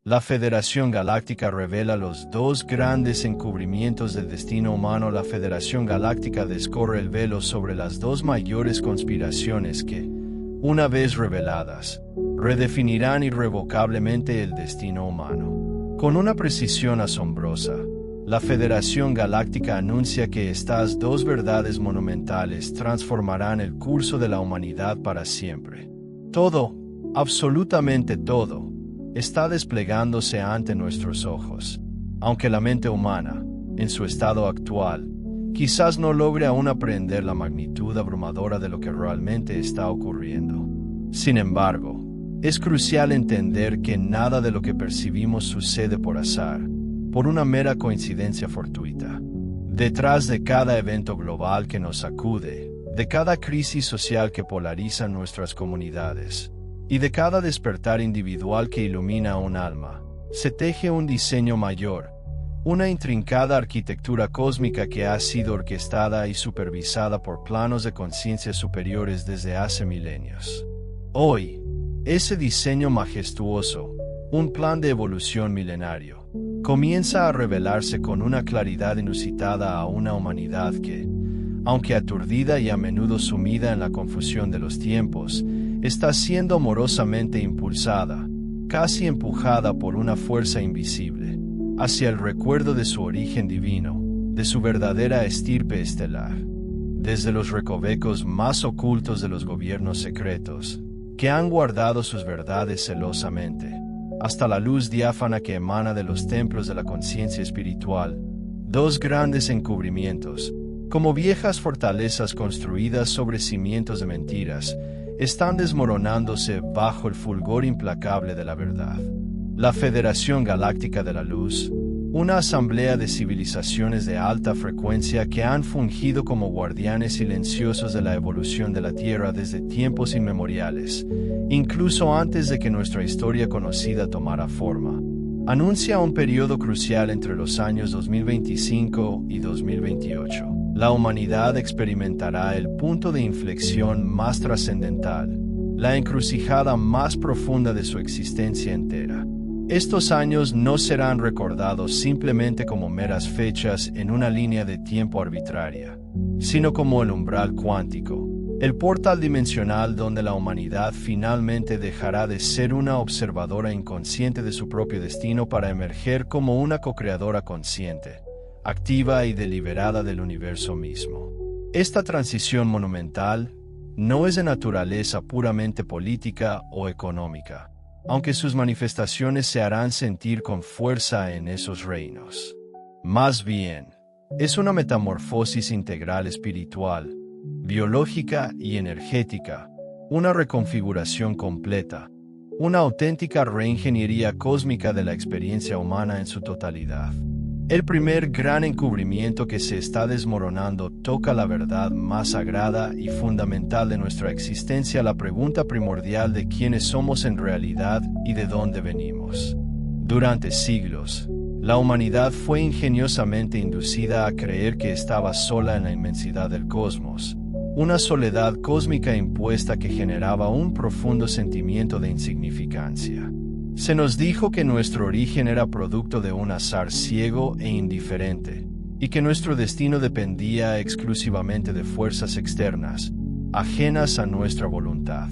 La Federación Galáctica revela los dos grandes encubrimientos del destino humano. La Federación Galáctica descorre el velo sobre las dos mayores conspiraciones que, una vez reveladas, redefinirán irrevocablemente el destino humano. Con una precisión asombrosa, la Federación Galáctica anuncia que estas dos verdades monumentales transformarán el curso de la humanidad para siempre. Todo, absolutamente todo, está desplegándose ante nuestros ojos, aunque la mente humana, en su estado actual, quizás no logre aún aprehender la magnitud abrumadora de lo que realmente está ocurriendo. Sin embargo, es crucial entender que nada de lo que percibimos sucede por azar, por una mera coincidencia fortuita. Detrás de cada evento global que nos sacude, de cada crisis social que polariza nuestras comunidades, y de cada despertar individual que ilumina un alma, se teje un diseño mayor, una intrincada arquitectura cósmica que ha sido orquestada y supervisada por planos de conciencia superiores desde hace milenios. Hoy, ese diseño majestuoso, un plan de evolución milenario, comienza a revelarse con una claridad inusitada a una humanidad que, aunque aturdida y a menudo sumida en la confusión de los tiempos, está siendo amorosamente impulsada, casi empujada por una fuerza invisible, hacia el recuerdo de su origen divino, de su verdadera estirpe estelar. Desde los recovecos más ocultos de los gobiernos secretos, que han guardado sus verdades celosamente, hasta la luz diáfana que emana de los templos de la conciencia espiritual, dos grandes encubrimientos, como viejas fortalezas construidas sobre cimientos de mentiras, están desmoronándose bajo el fulgor implacable de la verdad. La Federación Galáctica de la Luz, una asamblea de civilizaciones de alta frecuencia que han fungido como guardianes silenciosos de la evolución de la Tierra desde tiempos inmemoriales, incluso antes de que nuestra historia conocida tomara forma, anuncia un periodo crucial entre los años 2025 y 2028. La humanidad experimentará el punto de inflexión más trascendental, la encrucijada más profunda de su existencia entera. Estos años no serán recordados simplemente como meras fechas en una línea de tiempo arbitraria, sino como el umbral cuántico, el portal dimensional donde la humanidad finalmente dejará de ser una observadora inconsciente de su propio destino para emerger como una co-creadora consciente, activa y deliberada del universo mismo. Esta transición monumental no es de naturaleza puramente política o económica, aunque sus manifestaciones se harán sentir con fuerza en esos reinos. Más bien, es una metamorfosis integral espiritual, biológica y energética, una reconfiguración completa, una auténtica reingeniería cósmica de la experiencia humana en su totalidad. El primer gran encubrimiento que se está desmoronando toca la verdad más sagrada y fundamental de nuestra existencia, la pregunta primordial de quiénes somos en realidad y de dónde venimos. Durante siglos, la humanidad fue ingeniosamente inducida a creer que estaba sola en la inmensidad del cosmos, una soledad cósmica impuesta que generaba un profundo sentimiento de insignificancia. Se nos dijo que nuestro origen era producto de un azar ciego e indiferente, y que nuestro destino dependía exclusivamente de fuerzas externas, ajenas a nuestra voluntad.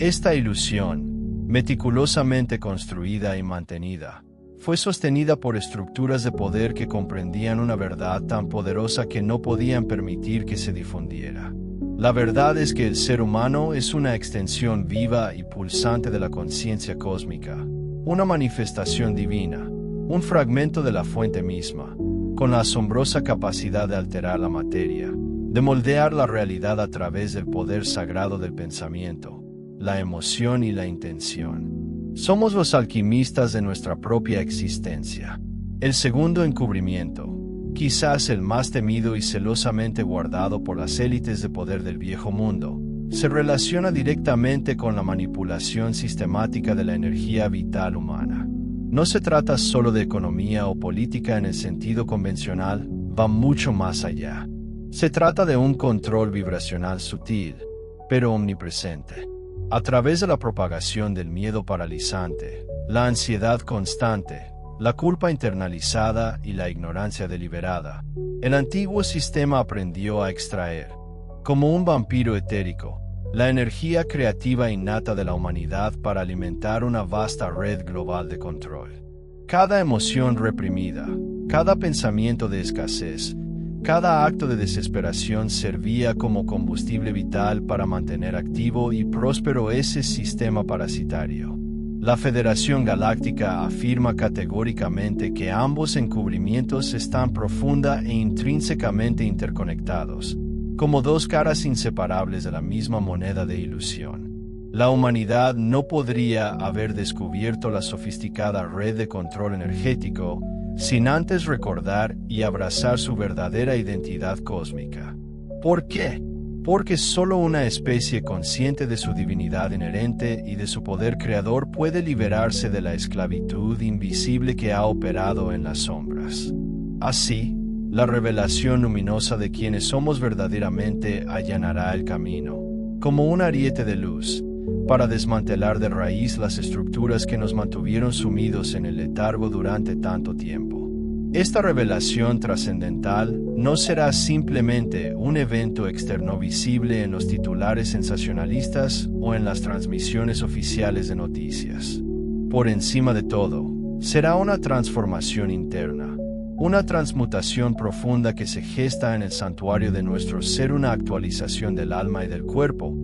Esta ilusión, meticulosamente construida y mantenida, fue sostenida por estructuras de poder que comprendían una verdad tan poderosa que no podían permitir que se difundiera. La verdad es que el ser humano es una extensión viva y pulsante de la conciencia cósmica, una manifestación divina, un fragmento de la fuente misma, con la asombrosa capacidad de alterar la materia, de moldear la realidad a través del poder sagrado del pensamiento, la emoción y la intención. Somos los alquimistas de nuestra propia existencia. El segundo encubrimiento, quizás el más temido y celosamente guardado por las élites de poder del viejo mundo, se relaciona directamente con la manipulación sistemática de la energía vital humana. No se trata solo de economía o política en el sentido convencional, va mucho más allá. Se trata de un control vibracional sutil, pero omnipresente. A través de la propagación del miedo paralizante, la ansiedad constante, la culpa internalizada y la ignorancia deliberada. El antiguo sistema aprendió a extraer, como un vampiro etérico, la energía creativa innata de la humanidad para alimentar una vasta red global de control. Cada emoción reprimida, cada pensamiento de escasez, cada acto de desesperación servía como combustible vital para mantener activo y próspero ese sistema parasitario. La Federación Galáctica afirma categóricamente que ambos encubrimientos están profunda e intrínsecamente interconectados, como dos caras inseparables de la misma moneda de ilusión. La humanidad no podría haber descubierto la sofisticada red de control energético sin antes recordar y abrazar su verdadera identidad cósmica. ¿Por qué? Porque solo una especie consciente de su divinidad inherente y de su poder creador puede liberarse de la esclavitud invisible que ha operado en las sombras. Así, la revelación luminosa de quienes somos verdaderamente allanará el camino, como un ariete de luz, para desmantelar de raíz las estructuras que nos mantuvieron sumidos en el letargo durante tanto tiempo. Esta revelación trascendental no será simplemente un evento externo visible en los titulares sensacionalistas o en las transmisiones oficiales de noticias. Por encima de todo, será una transformación interna, una transmutación profunda que se gesta en el santuario de nuestro ser, una actualización del alma y del cuerpo,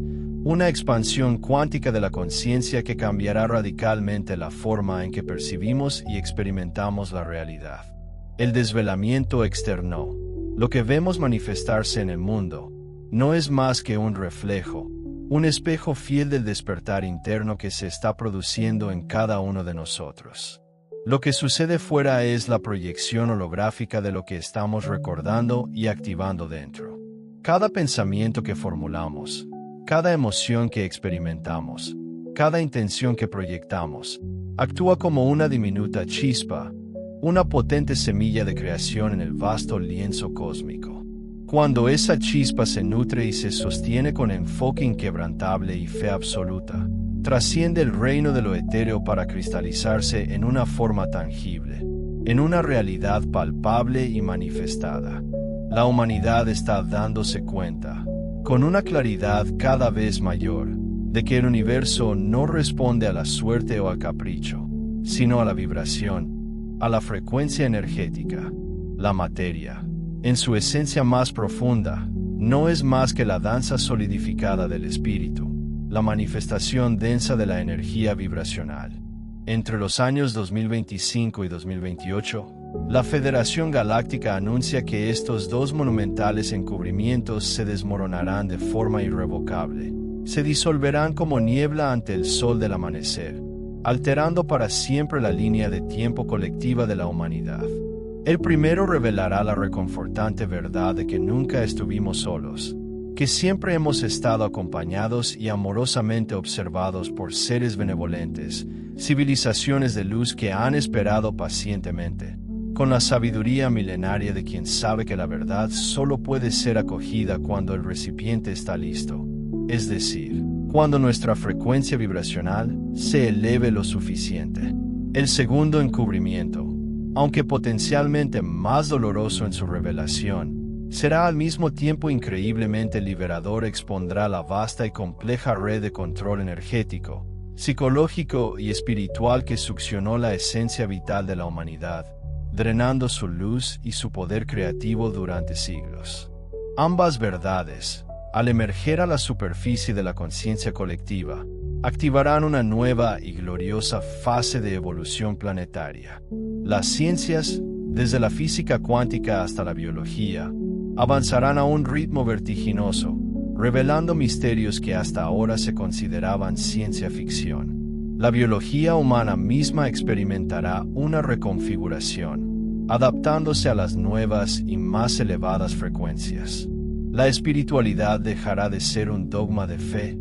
una expansión cuántica de la conciencia que cambiará radicalmente la forma en que percibimos y experimentamos la realidad. El desvelamiento externo, lo que vemos manifestarse en el mundo, no es más que un reflejo, un espejo fiel del despertar interno que se está produciendo en cada uno de nosotros. Lo que sucede fuera es la proyección holográfica de lo que estamos recordando y activando dentro. Cada pensamiento que formulamos, cada emoción que experimentamos, cada intención que proyectamos, actúa como una diminuta chispa, una potente semilla de creación en el vasto lienzo cósmico. Cuando esa chispa se nutre y se sostiene con enfoque inquebrantable y fe absoluta, trasciende el reino de lo etéreo para cristalizarse en una forma tangible, en una realidad palpable y manifestada. La humanidad está dándose cuenta, con una claridad cada vez mayor, de que el universo no responde a la suerte o al capricho, sino a la vibración, a la frecuencia energética. La materia, en su esencia más profunda, no es más que la danza solidificada del espíritu, la manifestación densa de la energía vibracional. Entre los años 2025 y 2028, la Federación Galáctica anuncia que estos dos monumentales encubrimientos se desmoronarán de forma irrevocable, se disolverán como niebla ante el sol del amanecer, alterando para siempre la línea de tiempo colectiva de la humanidad. El primero revelará la reconfortante verdad de que nunca estuvimos solos, que siempre hemos estado acompañados y amorosamente observados por seres benevolentes, civilizaciones de luz que han esperado pacientemente, con la sabiduría milenaria de quien sabe que la verdad solo puede ser acogida cuando el recipiente está listo, es decir, cuando nuestra frecuencia vibracional se eleve lo suficiente. El segundo encubrimiento, aunque potencialmente más doloroso en su revelación, será al mismo tiempo increíblemente liberador. Expondrá la vasta y compleja red de control energético, psicológico y espiritual que succionó la esencia vital de la humanidad, drenando su luz y su poder creativo durante siglos. Ambas verdades, al emerger a la superficie de la conciencia colectiva, activarán una nueva y gloriosa fase de evolución planetaria. Las ciencias, desde la física cuántica hasta la biología, avanzarán a un ritmo vertiginoso, revelando misterios que hasta ahora se consideraban ciencia ficción. La biología humana misma experimentará una reconfiguración, adaptándose a las nuevas y más elevadas frecuencias. La espiritualidad dejará de ser un dogma de fe,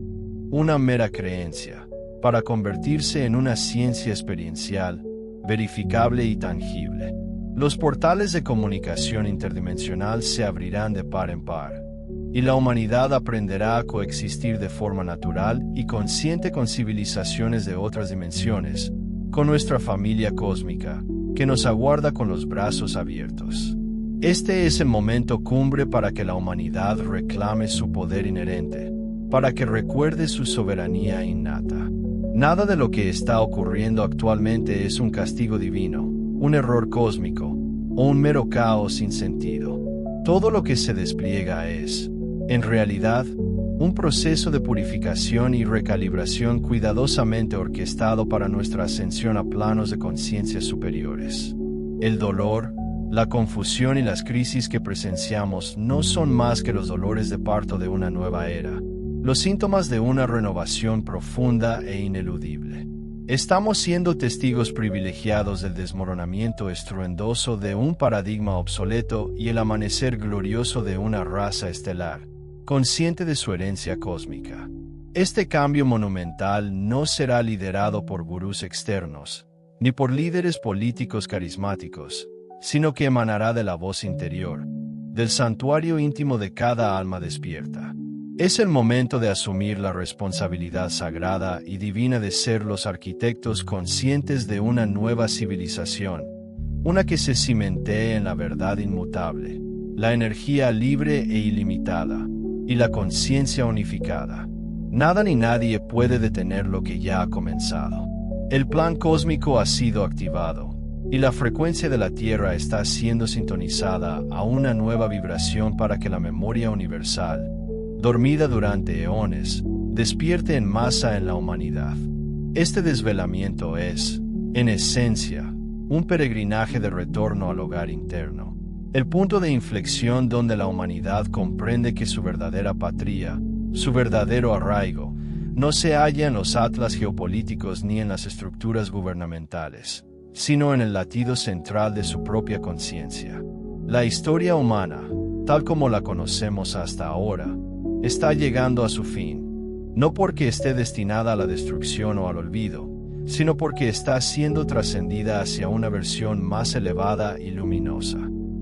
una mera creencia, para convertirse en una ciencia experiencial, verificable y tangible. Los portales de comunicación interdimensional se abrirán de par en par, y la humanidad aprenderá a coexistir de forma natural y consciente con civilizaciones de otras dimensiones, con nuestra familia cósmica, que nos aguarda con los brazos abiertos. Este es el momento cumbre para que la humanidad reclame su poder inherente, para que recuerde su soberanía innata. Nada de lo que está ocurriendo actualmente es un castigo divino, un error cósmico, o un mero caos sin sentido. Todo lo que se despliega es, en realidad, un proceso de purificación y recalibración cuidadosamente orquestado para nuestra ascensión a planos de conciencia superiores. El dolor, la confusión y las crisis que presenciamos no son más que los dolores de parto de una nueva era, los síntomas de una renovación profunda e ineludible. Estamos siendo testigos privilegiados del desmoronamiento estruendoso de un paradigma obsoleto y el amanecer glorioso de una raza estelar, consciente de su herencia cósmica. Este cambio monumental no será liderado por gurús externos, ni por líderes políticos carismáticos, sino que emanará de la voz interior, del santuario íntimo de cada alma despierta. Es el momento de asumir la responsabilidad sagrada y divina de ser los arquitectos conscientes de una nueva civilización, una que se cimentee en la verdad inmutable, la energía libre e ilimitada, y la conciencia unificada. Nada ni nadie puede detener lo que ya ha comenzado. El plan cósmico ha sido activado, y la frecuencia de la Tierra está siendo sintonizada a una nueva vibración para que la memoria universal, dormida durante eones, despierte en masa en la humanidad. Este desvelamiento es, en esencia, un peregrinaje de retorno al hogar interno. El punto de inflexión donde la humanidad comprende que su verdadera patria, su verdadero arraigo, no se halla en los atlas geopolíticos ni en las estructuras gubernamentales, sino en el latido central de su propia conciencia. La historia humana, tal como la conocemos hasta ahora, está llegando a su fin, no porque esté destinada a la destrucción o al olvido, sino porque está siendo trascendida hacia una versión más elevada y luminosa.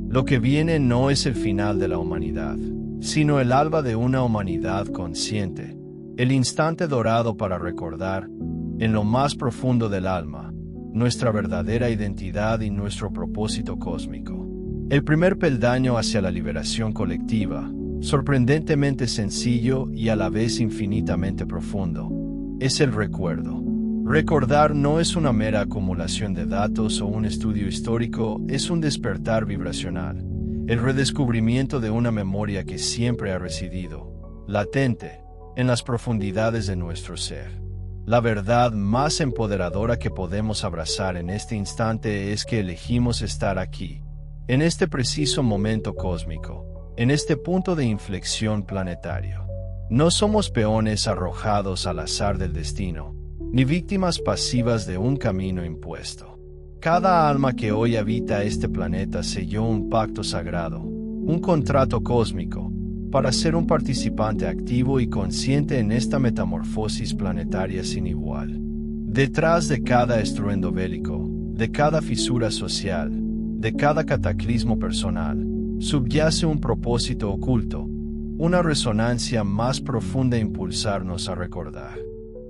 Lo que viene no es el final de la humanidad, sino el alba de una humanidad consciente, el instante dorado para recordar, en lo más profundo del alma, nuestra verdadera identidad y nuestro propósito cósmico. El primer peldaño hacia la liberación colectiva, sorprendentemente sencillo y a la vez infinitamente profundo, es el recuerdo. Recordar no es una mera acumulación de datos o un estudio histórico, es un despertar vibracional, el redescubrimiento de una memoria que siempre ha residido, latente, en las profundidades de nuestro ser. La verdad más empoderadora que podemos abrazar en este instante es que elegimos estar aquí, en este preciso momento cósmico, en este punto de inflexión planetario. No somos peones arrojados al azar del destino, ni víctimas pasivas de un camino impuesto. Cada alma que hoy habita este planeta selló un pacto sagrado, un contrato cósmico, para ser un participante activo y consciente en esta metamorfosis planetaria sin igual. Detrás de cada estruendo bélico, de cada fisura social, de cada cataclismo personal, subyace un propósito oculto, una resonancia más profunda a impulsarnos a recordar.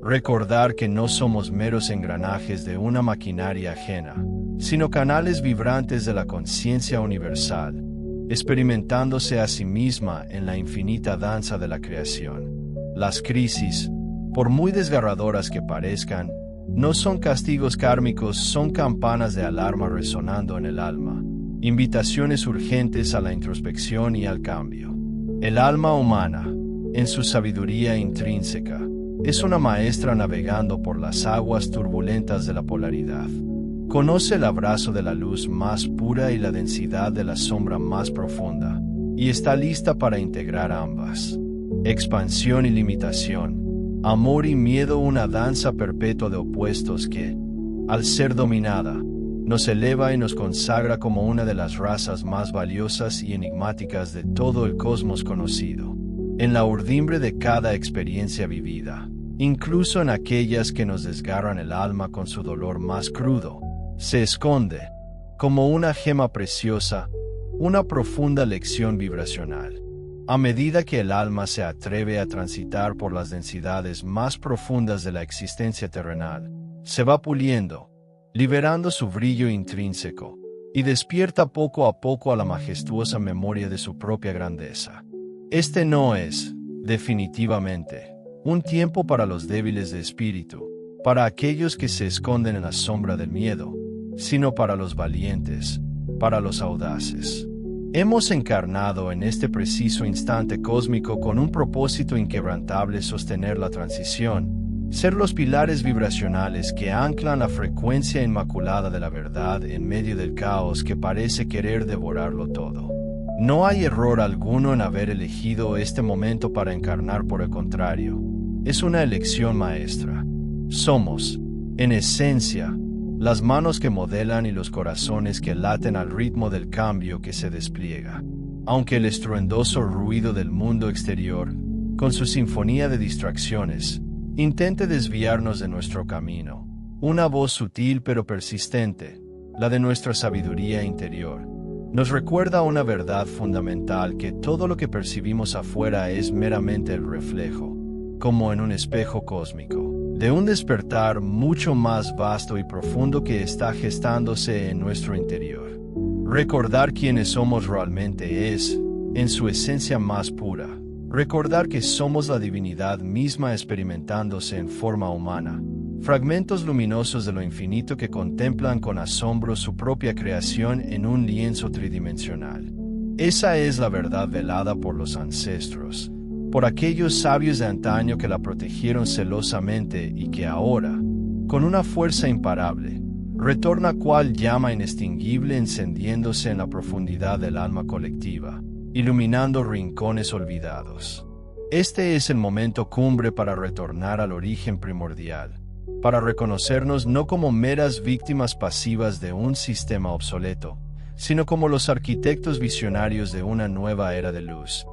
Recordar que no somos meros engranajes de una maquinaria ajena, sino canales vibrantes de la conciencia universal, experimentándose a sí misma en la infinita danza de la creación. Las crisis, por muy desgarradoras que parezcan, no son castigos kármicos, son campanas de alarma resonando en el alma, invitaciones urgentes a la introspección y al cambio. El alma humana, en su sabiduría intrínseca, es una maestra navegando por las aguas turbulentas de la polaridad. Conoce el abrazo de la luz más pura y la densidad de la sombra más profunda, y está lista para integrar ambas. Expansión y limitación, amor y miedo, una danza perpetua de opuestos que, al ser dominada, nos eleva y nos consagra como una de las razas más valiosas y enigmáticas de todo el cosmos conocido. En la urdimbre de cada experiencia vivida, incluso en aquellas que nos desgarran el alma con su dolor más crudo, se esconde, como una gema preciosa, una profunda lección vibracional. A medida que el alma se atreve a transitar por las densidades más profundas de la existencia terrenal, se va puliendo, liberando su brillo intrínseco, y despierta poco a poco a la majestuosa memoria de su propia grandeza. Este no es, definitivamente, un tiempo para los débiles de espíritu, para aquellos que se esconden en la sombra del miedo, sino para los valientes, para los audaces. Hemos encarnado en este preciso instante cósmico con un propósito inquebrantable: sostener la transición, ser los pilares vibracionales que anclan la frecuencia inmaculada de la verdad en medio del caos que parece querer devorarlo todo. No hay error alguno en haber elegido este momento para encarnar, por el contrario, es una elección maestra. Somos, en esencia, las manos que modelan y los corazones que laten al ritmo del cambio que se despliega. Aunque el estruendoso ruido del mundo exterior, con su sinfonía de distracciones, intente desviarnos de nuestro camino, una voz sutil pero persistente, la de nuestra sabiduría interior, nos recuerda una verdad fundamental: que todo lo que percibimos afuera es meramente el reflejo, como en un espejo cósmico, de un despertar mucho más vasto y profundo que está gestándose en nuestro interior. Recordar quiénes somos realmente es, en su esencia más pura, recordar que somos la divinidad misma experimentándose en forma humana, fragmentos luminosos de lo infinito que contemplan con asombro su propia creación en un lienzo tridimensional. Esa es la verdad velada por los ancestros, por aquellos sabios de antaño que la protegieron celosamente y que ahora, con una fuerza imparable, retorna cual llama inextinguible encendiéndose en la profundidad del alma colectiva, iluminando rincones olvidados. Este es el momento cumbre para retornar al origen primordial, para reconocernos no como meras víctimas pasivas de un sistema obsoleto, sino como los arquitectos visionarios de una nueva era de luz.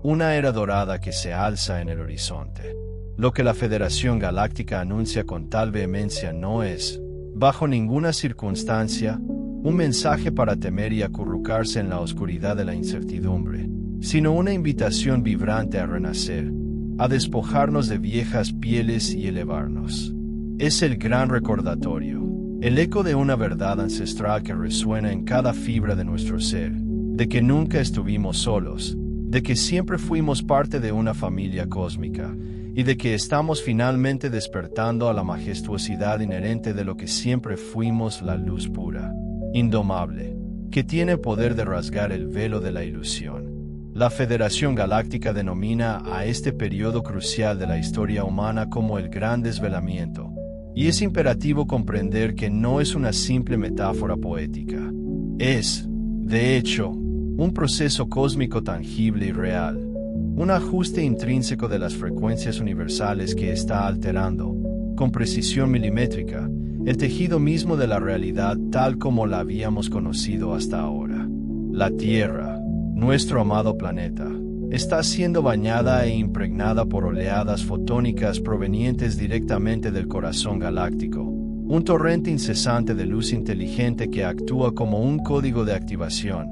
Una era dorada que se alza en el horizonte. Lo que la Federación Galáctica anuncia con tal vehemencia no es, bajo ninguna circunstancia, un mensaje para temer y acurrucarse en la oscuridad de la incertidumbre, sino una invitación vibrante a renacer, a despojarnos de viejas pieles y elevarnos. Es el gran recordatorio, el eco de una verdad ancestral que resuena en cada fibra de nuestro ser, de que nunca estuvimos solos, de que siempre fuimos parte de una familia cósmica, y de que estamos finalmente despertando a la majestuosidad inherente de lo que siempre fuimos: la luz pura, indomable, que tiene poder de rasgar el velo de la ilusión. La Federación Galáctica denomina a este periodo crucial de la historia humana como el Gran Desvelamiento, y es imperativo comprender que no es una simple metáfora poética. Es, de hecho, un proceso cósmico tangible y real, un ajuste intrínseco de las frecuencias universales que está alterando, con precisión milimétrica, el tejido mismo de la realidad tal como la habíamos conocido hasta ahora. La Tierra, nuestro amado planeta, está siendo bañada e impregnada por oleadas fotónicas provenientes directamente del corazón galáctico, un torrente incesante de luz inteligente que actúa como un código de activación,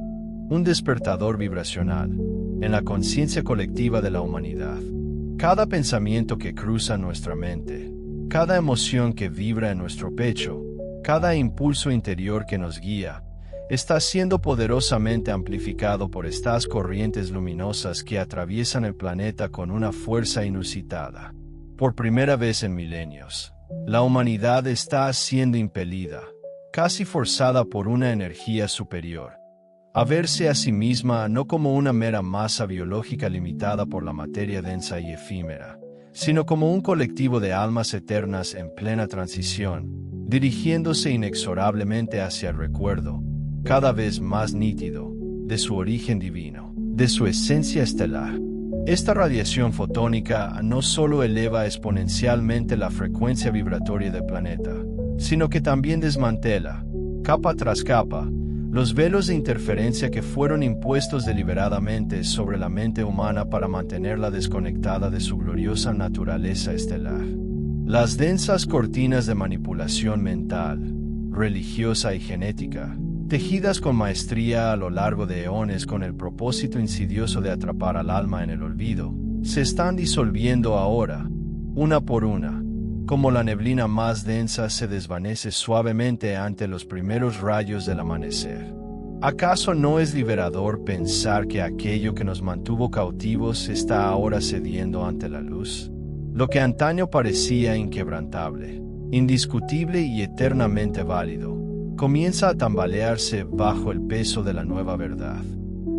un despertador vibracional, en la conciencia colectiva de la humanidad. Cada pensamiento que cruza nuestra mente, cada emoción que vibra en nuestro pecho, cada impulso interior que nos guía, está siendo poderosamente amplificado por estas corrientes luminosas que atraviesan el planeta con una fuerza inusitada. Por primera vez en milenios, la humanidad está siendo impelida, casi forzada por una energía superior, a verse a sí misma no como una mera masa biológica limitada por la materia densa y efímera, sino como un colectivo de almas eternas en plena transición, dirigiéndose inexorablemente hacia el recuerdo, cada vez más nítido, de su origen divino, de su esencia estelar. Esta radiación fotónica no solo eleva exponencialmente la frecuencia vibratoria del planeta, sino que también desmantela, capa tras capa, los velos de interferencia que fueron impuestos deliberadamente sobre la mente humana para mantenerla desconectada de su gloriosa naturaleza estelar. Las densas cortinas de manipulación mental, religiosa y genética, tejidas con maestría a lo largo de eones con el propósito insidioso de atrapar al alma en el olvido, se están disolviendo ahora, una por una, como la neblina más densa se desvanece suavemente ante los primeros rayos del amanecer. ¿Acaso no es liberador pensar que aquello que nos mantuvo cautivos está ahora cediendo ante la luz? Lo que antaño parecía inquebrantable, indiscutible y eternamente válido, comienza a tambalearse bajo el peso de la nueva verdad.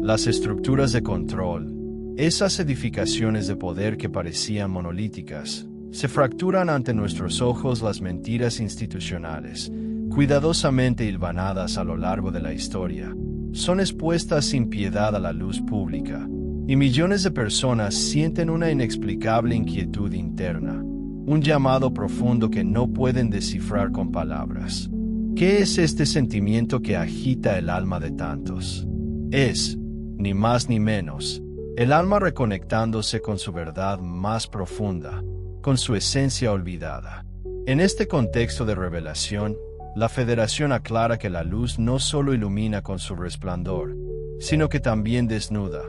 Las estructuras de control, esas edificaciones de poder que parecían monolíticas, se fracturan ante nuestros ojos. Las mentiras institucionales, cuidadosamente hilvanadas a lo largo de la historia, son expuestas sin piedad a la luz pública, y millones de personas sienten una inexplicable inquietud interna, un llamado profundo que no pueden descifrar con palabras. ¿Qué es este sentimiento que agita el alma de tantos? Es, ni más ni menos, el alma reconectándose con su verdad más profunda, con su esencia olvidada. En este contexto de revelación, la Federación aclara que la luz no solo ilumina con su resplandor, sino que también desnuda,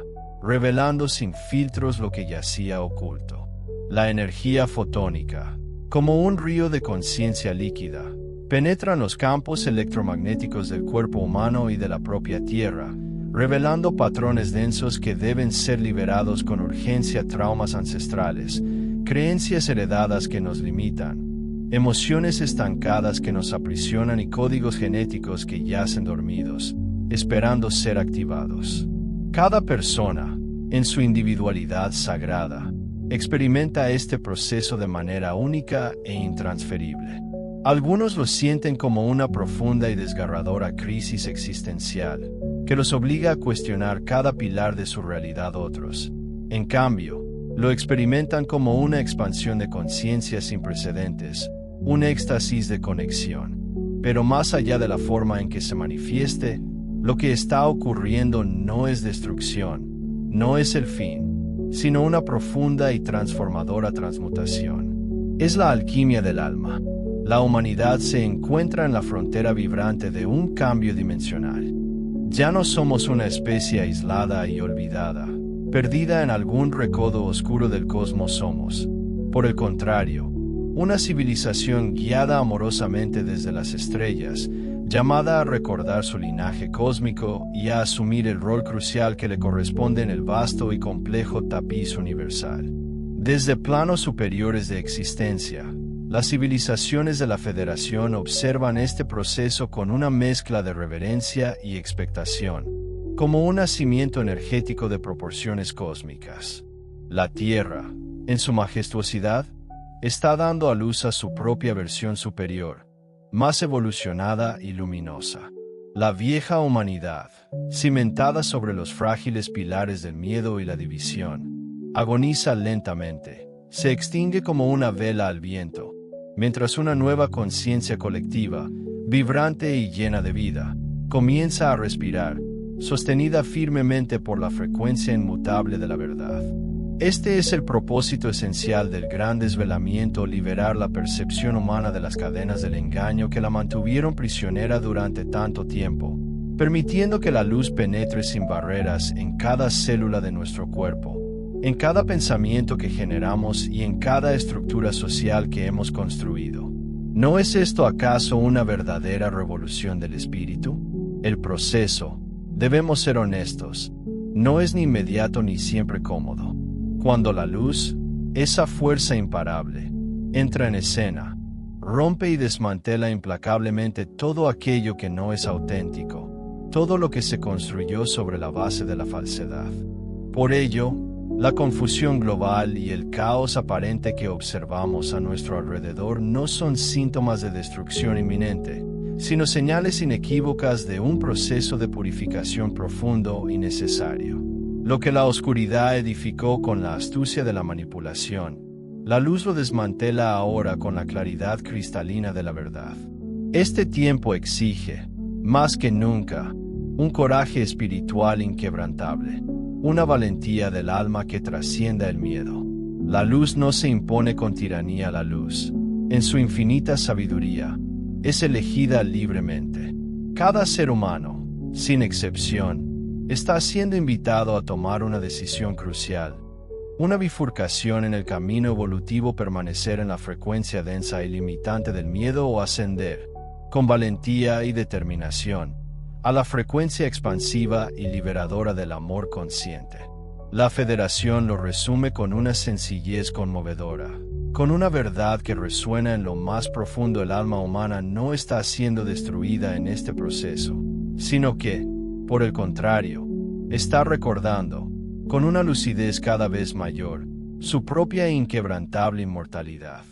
revelando sin filtros lo que yacía oculto. La energía fotónica, como un río de conciencia líquida, penetra en los campos electromagnéticos del cuerpo humano y de la propia Tierra, revelando patrones densos que deben ser liberados con urgencia. Traumas ancestrales, creencias heredadas que nos limitan, emociones estancadas que nos aprisionan y códigos genéticos que yacen dormidos, esperando ser activados. Cada persona, en su individualidad sagrada, experimenta este proceso de manera única e intransferible. Algunos lo sienten como una profunda y desgarradora crisis existencial, que los obliga a cuestionar cada pilar de su realidad. Otros, en cambio, lo experimentan como una expansión de conciencia sin precedentes, un éxtasis de conexión. Pero más allá de la forma en que se manifieste, lo que está ocurriendo no es destrucción, no es el fin, sino una profunda y transformadora transmutación. Es la alquimia del alma. La humanidad se encuentra en la frontera vibrante de un cambio dimensional. Ya no somos una especie aislada y olvidada, perdida en algún recodo oscuro del cosmos. Somos, por el contrario, una civilización guiada amorosamente desde las estrellas, llamada a recordar su linaje cósmico y a asumir el rol crucial que le corresponde en el vasto y complejo tapiz universal. Desde planos superiores de existencia, las civilizaciones de la Federación observan este proceso con una mezcla de reverencia y expectación, como un nacimiento energético de proporciones cósmicas. La Tierra, en su majestuosidad, está dando a luz a su propia versión superior, más evolucionada y luminosa. La vieja humanidad, cimentada sobre los frágiles pilares del miedo y la división, agoniza lentamente, se extingue como una vela al viento, mientras una nueva conciencia colectiva, vibrante y llena de vida, comienza a respirar, sostenida firmemente por la frecuencia inmutable de la verdad. Este es el propósito esencial del gran desvelamiento: liberar la percepción humana de las cadenas del engaño que la mantuvieron prisionera durante tanto tiempo, permitiendo que la luz penetre sin barreras en cada célula de nuestro cuerpo, en cada pensamiento que generamos y en cada estructura social que hemos construido. ¿No es esto acaso una verdadera revolución del espíritu? El proceso, debemos ser honestos, no es ni inmediato ni siempre cómodo. Cuando la luz, esa fuerza imparable, entra en escena, rompe y desmantela implacablemente todo aquello que no es auténtico, todo lo que se construyó sobre la base de la falsedad. Por ello, la confusión global y el caos aparente que observamos a nuestro alrededor no son síntomas de destrucción inminente, sino señales inequívocas de un proceso de purificación profundo y necesario. Lo que la oscuridad edificó con la astucia de la manipulación, la luz lo desmantela ahora con la claridad cristalina de la verdad. Este tiempo exige, más que nunca, un coraje espiritual inquebrantable, una valentía del alma que trascienda el miedo. La luz no se impone con tiranía. La luz, en su infinita sabiduría, es elegida libremente. Cada ser humano, sin excepción, está siendo invitado a tomar una decisión crucial: Una bifurcación en el camino evolutivo, permanecer en la frecuencia densa y limitante del miedo o ascender, con valentía y determinación, a la frecuencia expansiva y liberadora del amor consciente. La Federación lo resume con una sencillez conmovedora, con una verdad que resuena en lo más profundo: el alma humana no está siendo destruida en este proceso, sino que, por el contrario, está recordando, con una lucidez cada vez mayor, su propia e inquebrantable inmortalidad.